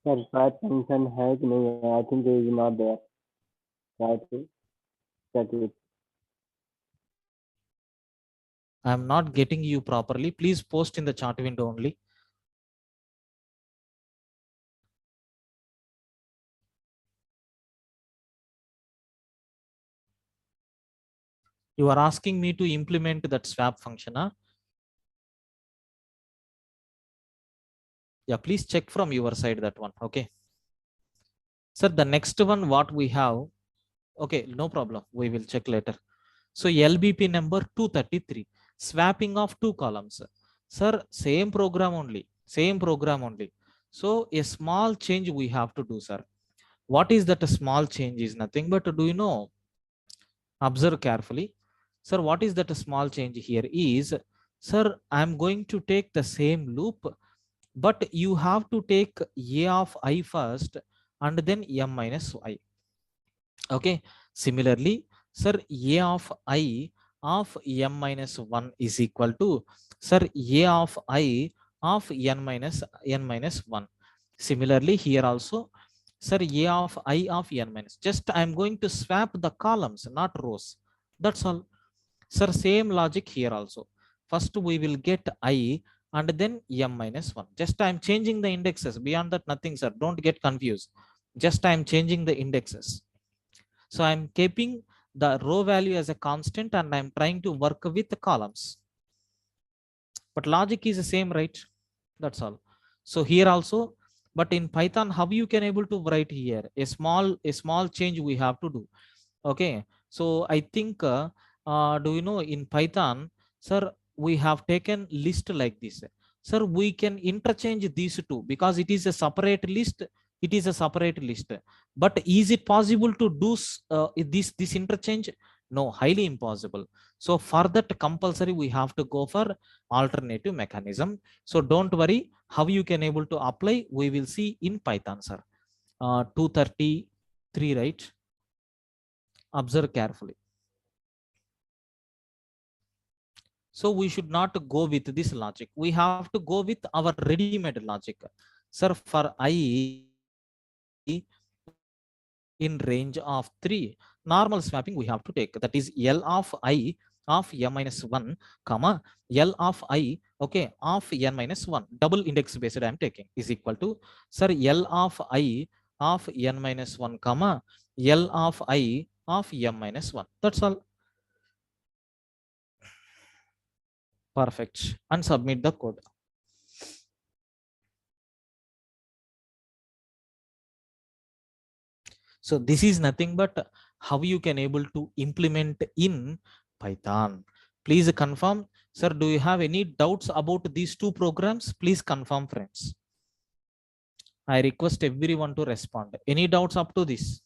Sir, swap function है कि नहीं है? I think it is not there. Try to check it. I am not getting you properly. Please post in the chat window only. You are asking me to implement that swap function, huh? Yeah, please check from your side that one. Okay. Sir, the next one, what we have. Okay, no problem. We will check later. So LBP number 233, swapping of two columns. Sir, same program only. Same program only. So a small change we have to do, sir. What is that? A small change is nothing but, do you know? Observe carefully. Sir, what is that? A small change here is, sir, I'm going to take the same loop, but you have to take A of I first and then M minus I. Okay. Similarly, sir, A of I of m minus 1 is equal to, sir, A of I of n minus 1. Similarly, here also, sir, A of I of n minus. Just I'm going to swap the columns, not rows. That's all. Sir, same logic here also. First, we will get I and then m minus 1. Just I'm changing the indexes. Beyond that, nothing, sir. Don't get confused. Just I'm changing the indexes. So I'm keeping the row value as a constant and I'm trying to work with the columns. But logic is the same, right? That's all. So here also, but in Python, how you can able to write here? A small change we have to do. Okay. So I think, do you know in Python, sir, we have taken list like this. Sir, we can interchange these two because it is a separate list. It is a separate list. But is it possible to do this interchange? No, highly impossible. So for that compulsory, we have to go for alternative mechanism. So don't worry, how you can able to apply, we will see in Python, sir. 233, right? Observe carefully. So we should not go with this logic. We have to go with our ready-made logic. Sir, for I in range of 3, normal swapping we have to take. That is L of I of m minus 1, comma, L of I, okay, of n minus 1. Double index based I am taking is equal to, sir, L of I of n minus 1, comma, L of I of m minus 1. That's all. Perfect. And submit the code. So this is nothing but how you can able to implement in Python. Please confirm. Sir, do you have any doubts about these two programs? Please confirm, friends. I request everyone to respond. Any doubts up to this?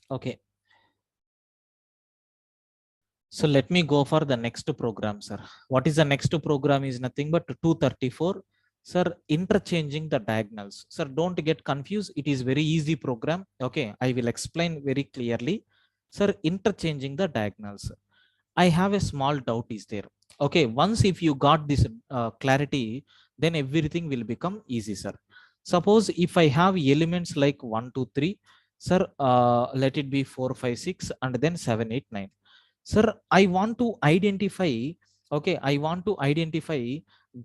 Okay. So let me go for the next program, sir. What is the next program is nothing but 234. Sir, interchanging the diagonals. Sir, don't get confused. It is very easy program. Okay, I will explain very clearly. Sir, interchanging the diagonals. I have a small doubt is there. Okay, once if you got this clarity, then everything will become easy, sir. Suppose if I have elements like 1, 2, 3, sir, let it be 4, 5, 6, and then 7, 8, 9. Sir, I want to identify, okay, I want to identify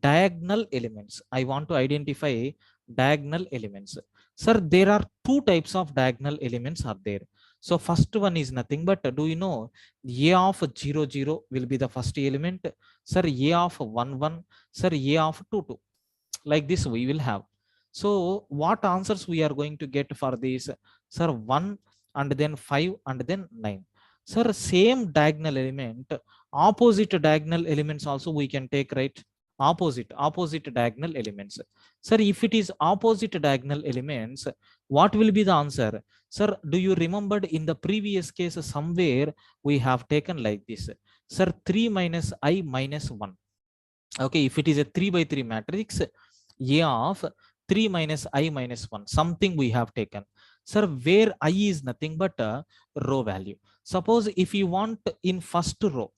diagonal elements. I want to identify diagonal elements. Sir, there are two types of diagonal elements are there. So first one is nothing but, do you know, a of 0, 0 will be the first element. Sir, a of 1, 1. Sir, a of 2, 2. Like this we will have. So what answers we are going to get for this? Sir, 1 and then 5 and then 9. Sir, same diagonal element, opposite diagonal elements also we can take, right? Opposite diagonal elements. Sir, if it is opposite diagonal elements, what will be the answer? Sir, do you remember in the previous case somewhere we have taken like this? Sir, 3 minus I minus 1. Okay, if it is a 3 by 3 matrix, A of 3 minus I minus 1, something we have taken. Sir, where I is nothing but a row value. Suppose if you want in first row,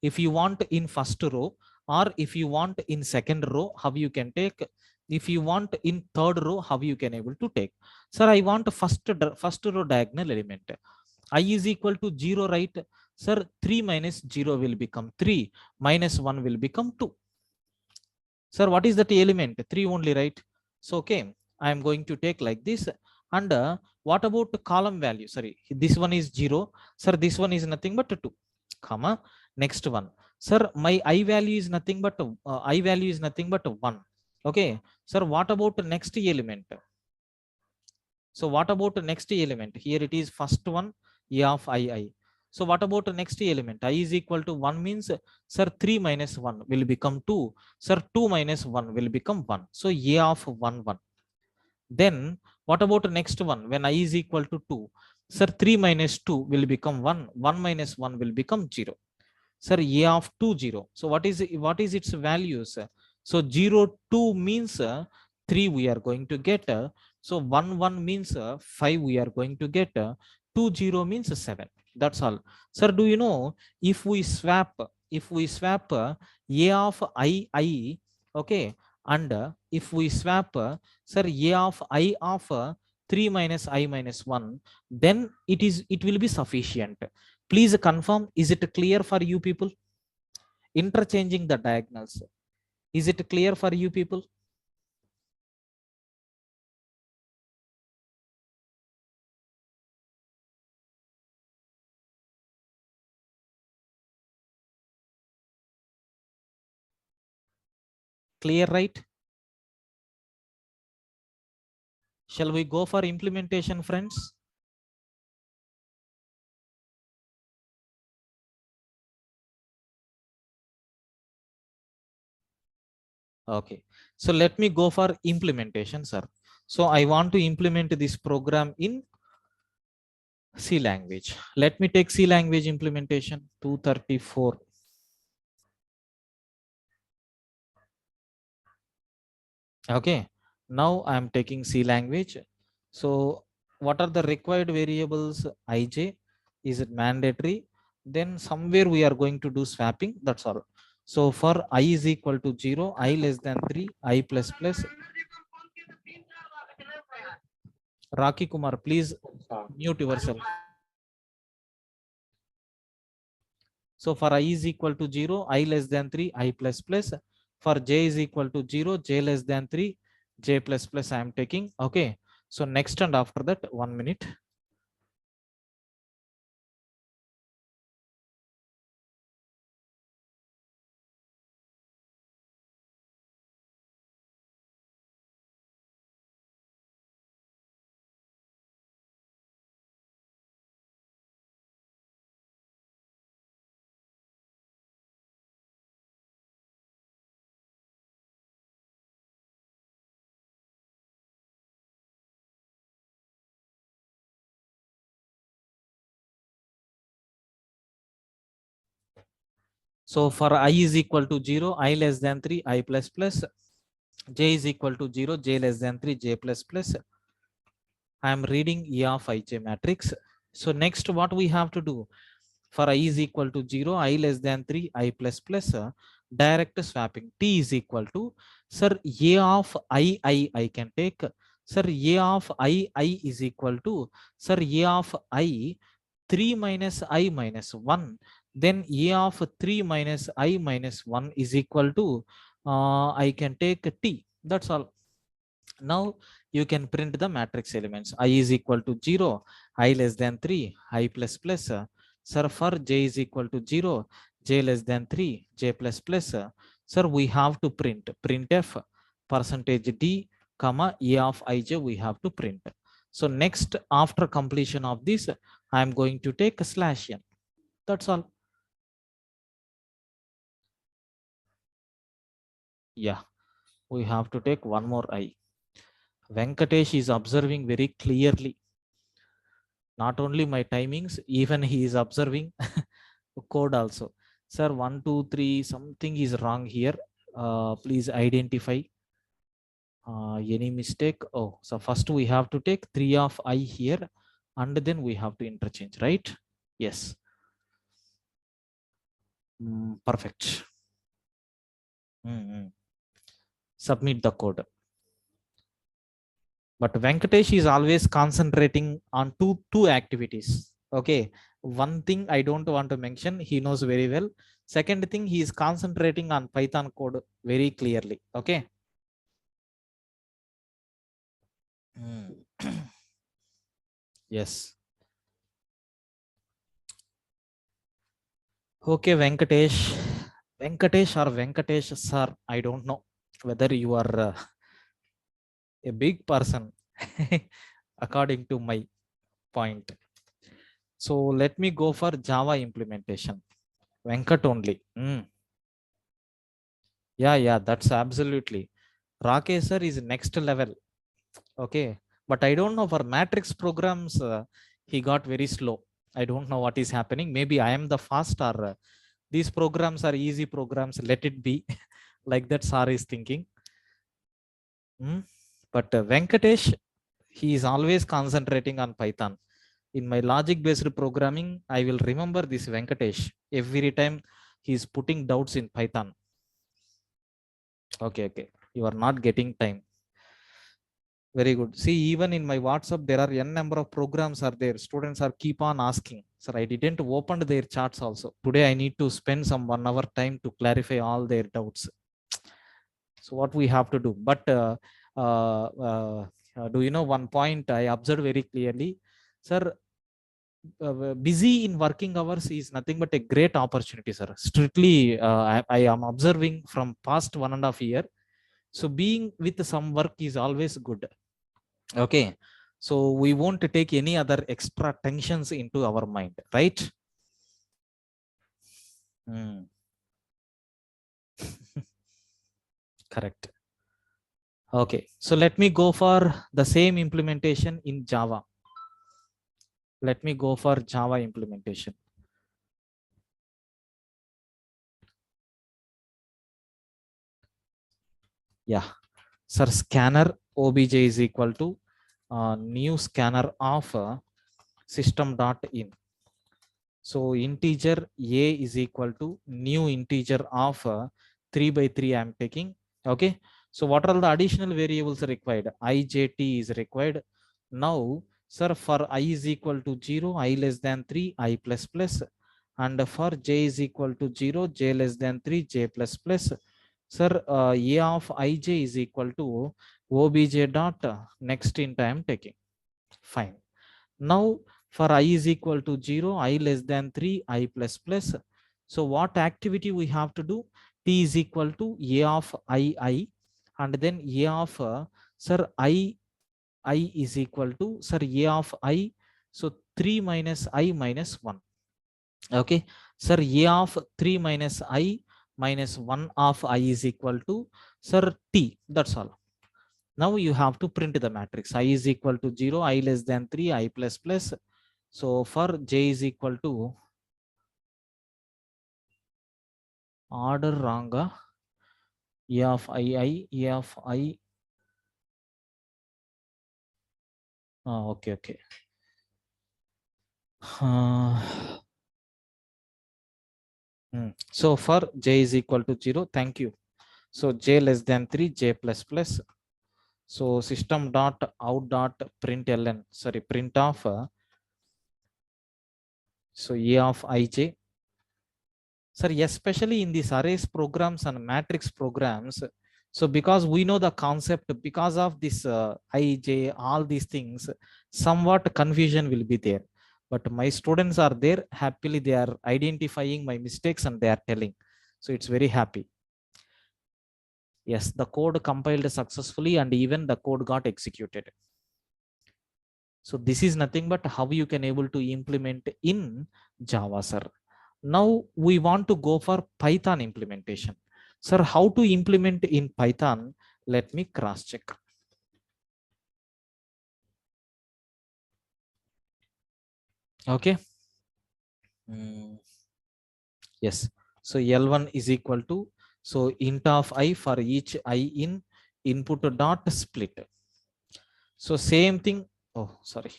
if you want in first row, or if you want in second row, how you can take? If you want in third row, how you can able to take? Sir, I want first row diagonal element. I is equal to 0, right? Sir, 3 minus 0 will become 3, minus 1 will become 2. Sir, what is that element? 3 only, right? So, okay, I am going to take like this. And what about the column value? Sorry, this one is 0. Sir, this one is nothing but 2, comma. Next one. Sir, my I value is nothing but I value is nothing but 1. Okay. Sir, what about the next element? So what about the next element? Here it is first one, A of I. So what about the next element? I is equal to 1 means, sir, 3 minus 1 will become 2. Sir, 2 minus 1 will become 1. So A of 1, 1. Then what about the next one? When I is equal to 2, sir, 3 minus 2 will become 1. 1 minus 1 will become 0. Sir, A of 2, 0. So what is its values? So 0, 2 means 3 we are going to get. So 1, 1 means 5 we are going to get. 2, 0 means 7. That's all. Sir, do you know if we swap A of I, okay, and if we swap sir, A of I of 3 minus I minus 1, then it will be sufficient. Please confirm, is it clear for you people? Interchanging the diagonals. Is it clear for you people? Clear, right? Shall we go for implementation, friends? Okay. So let me go for implementation, sir. So I want to implement this program in C language. Let me take C language implementation 234. Okay, now I am taking C language. So what are the required variables? IJ, is it mandatory? Then somewhere we are going to do swapping, that's all. So for I is equal to 0, I less than 3, I plus plus. Raki Kumar, please mute yourself. So for I is equal to 0, I less than 3, I plus plus. For j is equal to 0, j less than 3, j plus plus I am taking. Okay. So next and after that, 1 minute. So for I is equal to 0, I less than 3, I plus plus. J is equal to 0, J less than 3, J plus plus. I am reading E of Ij matrix. So next what we have to do, for I is equal to 0, I less than 3, I plus plus, direct swapping. T is equal to, sir, A of I can take. Sir, A of I is equal to, sir, A of I 3 minus I minus 1. Then A of 3 minus I minus 1 is equal to, I can take T. That's all. Now you can print the matrix elements. I is equal to 0, I less than 3, I plus plus. Sir, for J is equal to 0, J less than 3, J plus plus. Sir, we have to print printf percentage D comma A of Ij we have to print. So next, after completion of this, I am going to take a slash n. That's all. Yeah, we have to take one more I. Venkatesh is observing very clearly. Not only my timings, even he is observing code also. Sir, 1, 2, 3, something is wrong here. Please identify any mistake. Oh, so first we have to take 3 of I here, and then we have to interchange, right? Yes. Perfect. Submit the code. But Venkatesh is always concentrating on two activities. Okay. One thing I don't want to mention, he knows very well. Second thing, he is concentrating on Python code very clearly. Okay. Yes. Okay, Venkatesh. Venkatesh or Venkatesh sir, I don't know whether you are a big person according to my point. So let me go for Java implementation. Venkat only. Yeah, that's absolutely. Rakesh sir is next level. Okay. But I don't know, for matrix programs, he got very slow. I don't know what is happening. Maybe I am the fast, or these programs are easy programs. Let it be. Like that, sir is thinking. But Venkatesh, he is always concentrating on Python. In my logic based programming, I will remember this Venkatesh every time he is putting doubts in Python. Okay. You are not getting time. Very good. See, even in my WhatsApp, there are n number of programs are there. Students are keep on asking. Sir, I didn't open their charts also. Today, I need to spend some 1 hour time to clarify all their doubts. So what we have to do? But do you know one point I observed very clearly? Sir, busy in working hours is nothing but a great opportunity, sir. Strictly, I am observing from past 1.5 year. So being with some work is always good. Okay, so we won't take any other extra tensions into our mind, right? Correct. Okay, so let me go for the same implementation in Java. Let me go for Java implementation. Yeah, sir, scanner obj is equal to new scanner of system.in. So integer a is equal to new integer of 3 by 3 I am taking. Okay. So what are the additional variables required? ijt is required. Now, sir, for I is equal to 0, I less than 3, I plus plus. And for j is equal to 0, j less than 3, j plus plus. Sir, a of ij is equal to obj dot next int I am taking. Fine. Now for I is equal to 0, I less than 3, I plus plus. So what activity we have to do? T is equal to A of I, and then A of sir I is equal to, sir, A of I. So 3 minus I minus 1. Okay, sir, A of 3 minus I minus 1 of I is equal to, sir, T. That's all. Now you have to print the matrix. I is equal to 0, I less than 3, I plus plus. So for j is equal to Order wrong. A of I, A of I. Okay, okay. So for j is equal to 0, thank you. So j less than 3, j plus plus. So system dot out dot println, sorry, print of so a of ij. Sir, especially in these arrays programs and matrix programs, so because we know the concept, because of this ij, all these things, somewhat confusion will be there. But my students are there, happily they are identifying my mistakes and they are telling. So it's very happy. Yes, the code compiled successfully and even the code got executed. So this is nothing but how you can able to implement in Java, sir. Now we want to go for Python implementation. Sir, how to implement in Python? Let me cross check. Okay. Yes. So L1 is equal to, so int of I for each I in input dot split. So same thing. Oh, sorry.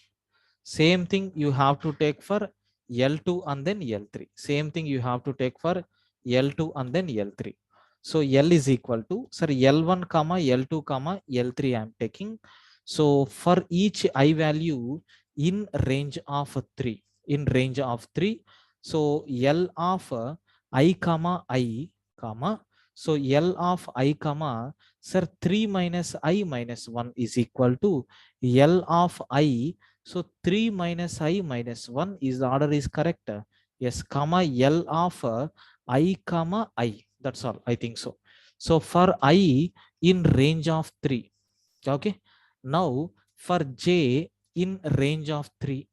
Same thing you have to take for L2 and then L3. Same thing you have to take for L2 and then L3. So L is equal to, sir, L1 comma L2 comma L3 I am taking. So for each I value in range of 3, in range of 3. So L of I comma I comma. So L of I comma, sir, 3 minus I minus 1 is equal to L of I. So 3 minus I minus 1 is the order is correct. Yes, comma L of I comma I. That's all. I think so. So for I in range of 3. Okay. Now for J in range of 3.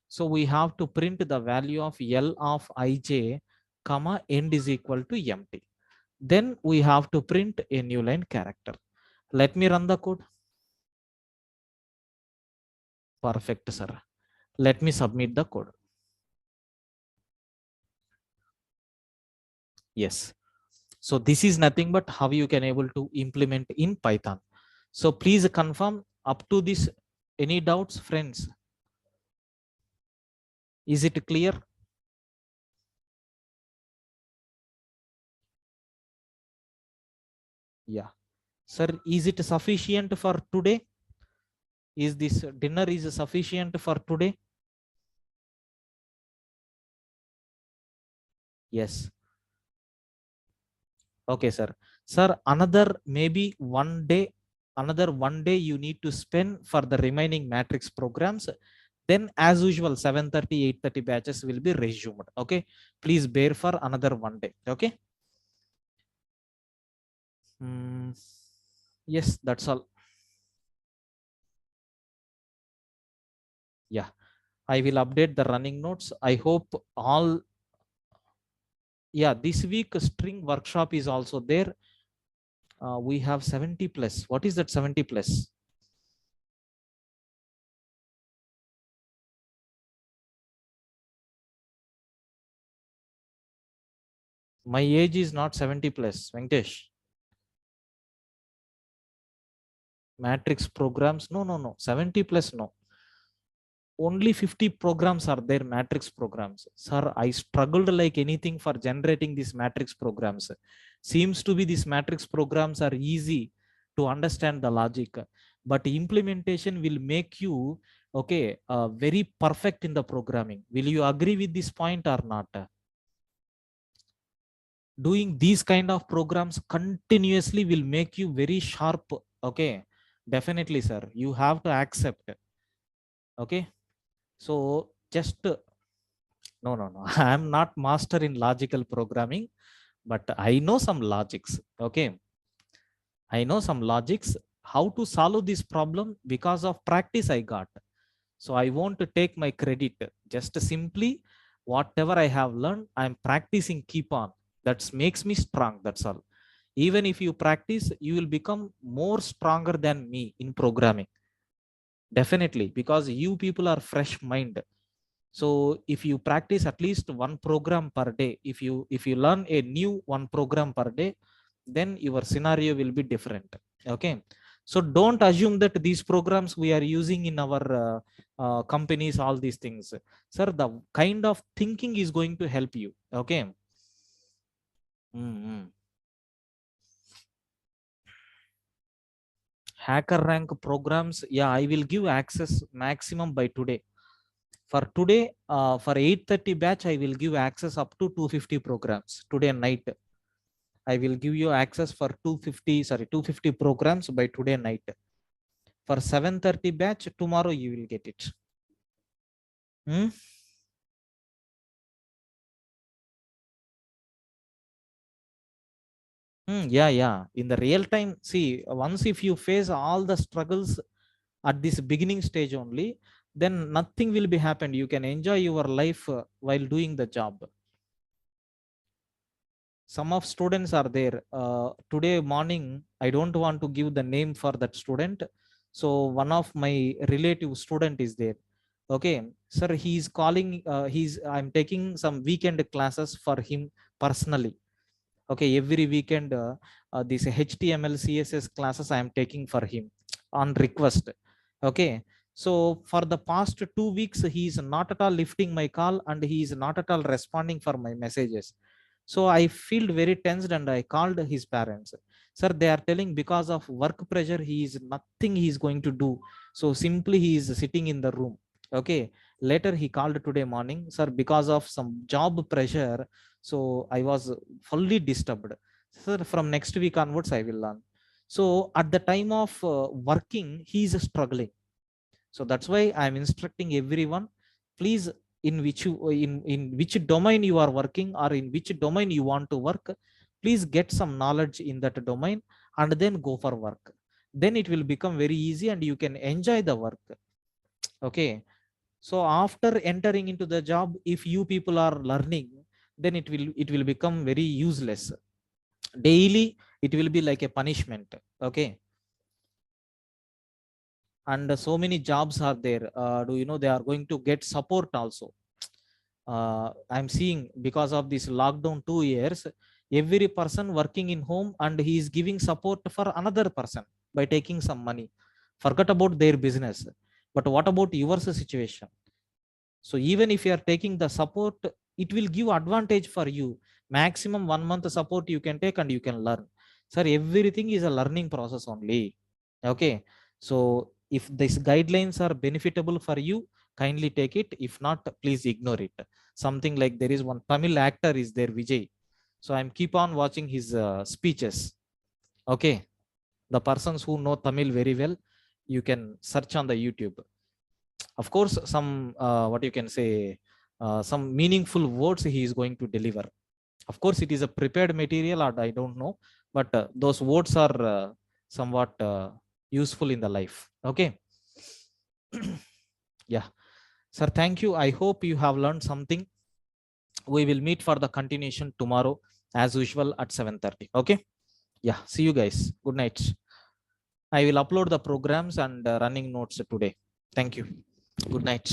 So we have to print the value of L of Ij comma end is equal to empty. Then we have to print a new line character. Let me run the code. Perfect, sir. Let me submit the code. Yes. So this is nothing but how you can able to implement in Python. So please confirm up to this. Any doubts, friends? Is it clear? Yeah. Sir, is it sufficient for today? Is this dinner is sufficient for today? Yes. Okay, sir. Sir, another one day you need to spend for the remaining matrix programs. Then as usual, 7:30, 8:30 batches will be resumed. Okay. Please bear for another one day. Okay. Yes, that's all. Yeah, I will update the running notes. I hope all. Yeah, this week string workshop is also there. We have 70 plus. What is that 70 plus? My age is not 70 plus, Venkatesh. Matrix programs, no, 70 plus, no. Only 50 programs are there, matrix programs. Sir, I struggled like anything for generating these matrix programs. Seems to be these matrix programs are easy to understand the logic, but implementation will make you okay, very perfect in the programming. Will you agree with this point or not? Doing these kind of programs continuously will make you very sharp. Okay, definitely, sir, you have to accept. Okay, so just no, I'm not master in logical programming, but I know some logics. Okay, I know some logics how to solve this problem because of practice I got. So I won't take my credit, just simply whatever I have learned, I'm practicing, keep on. That makes me strong, that's all. Even if you practice, you will become more stronger than me in programming, definitely, because you people are fresh mind. So if you practice at least one program per day, if you learn a new one program per day, then your scenario will be different. Okay, so don't assume that these programs we are using in our companies, all these things, sir, the kind of thinking is going to help you. Okay. Hacker rank programs, yeah, I will give access maximum by today. For today, for 8:30 batch, I will give access up to 250 programs today night. I will give you access for 250 programs by today night. For 7:30 batch, tomorrow you will get it. Yeah. In the real time, see, once if you face all the struggles at this beginning stage only, then nothing will be happened. You can enjoy your life while doing the job. Some of students are there. Today morning, I don't want to give the name for that student. So one of my relative student is there. Okay, sir, he is calling, I'm taking some weekend classes for him personally. Okay, every weekend, this HTML CSS classes I am taking for him on request. Okay, so for the past 2 weeks he is not at all lifting my call and he is not at all responding for my messages. So I feel very tensed and I called his parents. Sir, they are telling because of work pressure he is nothing he is going to do. So simply he is sitting in the room. Okay, later he called today morning, sir, because of some job pressure, so I was fully disturbed. Sir, from next week onwards I will learn. So at the time of working he is struggling. So that's why I'm instructing everyone, please, in which domain you are working or in which domain you want to work, please get some knowledge in that domain and then go for work. Then it will become very easy and you can enjoy the work. Okay, so after entering into the job, if you people are learning, then it will become very useless. Daily it will be like a punishment. Okay, and so many jobs are there. Do you know they are going to get support also? I'm seeing because of this lockdown 2 years, every person working in home and he is giving support for another person by taking some money. Forget about their business, but what about your situation? So even if you are taking the support, it will give advantage for you. Maximum 1 month support you can take and you can learn. Sir, everything is a learning process only. Okay, so if these guidelines are benefitable for you, kindly take it. If not, please ignore it. Something like there is one Tamil actor is there, Vijay. So I'm keep on watching his speeches. Okay, the persons who know Tamil very well, you can search on the YouTube. Of course, some what you can say, some meaningful words he is going to deliver. Of course it is a prepared material or I don't know, but those words are somewhat useful in the life. Okay. Yeah, sir, thank you. I hope you have learned something. We will meet for the continuation tomorrow as usual at 7:30. Okay, yeah, see you guys. Good night. I will upload the programs and running notes today. Thank you. Good night.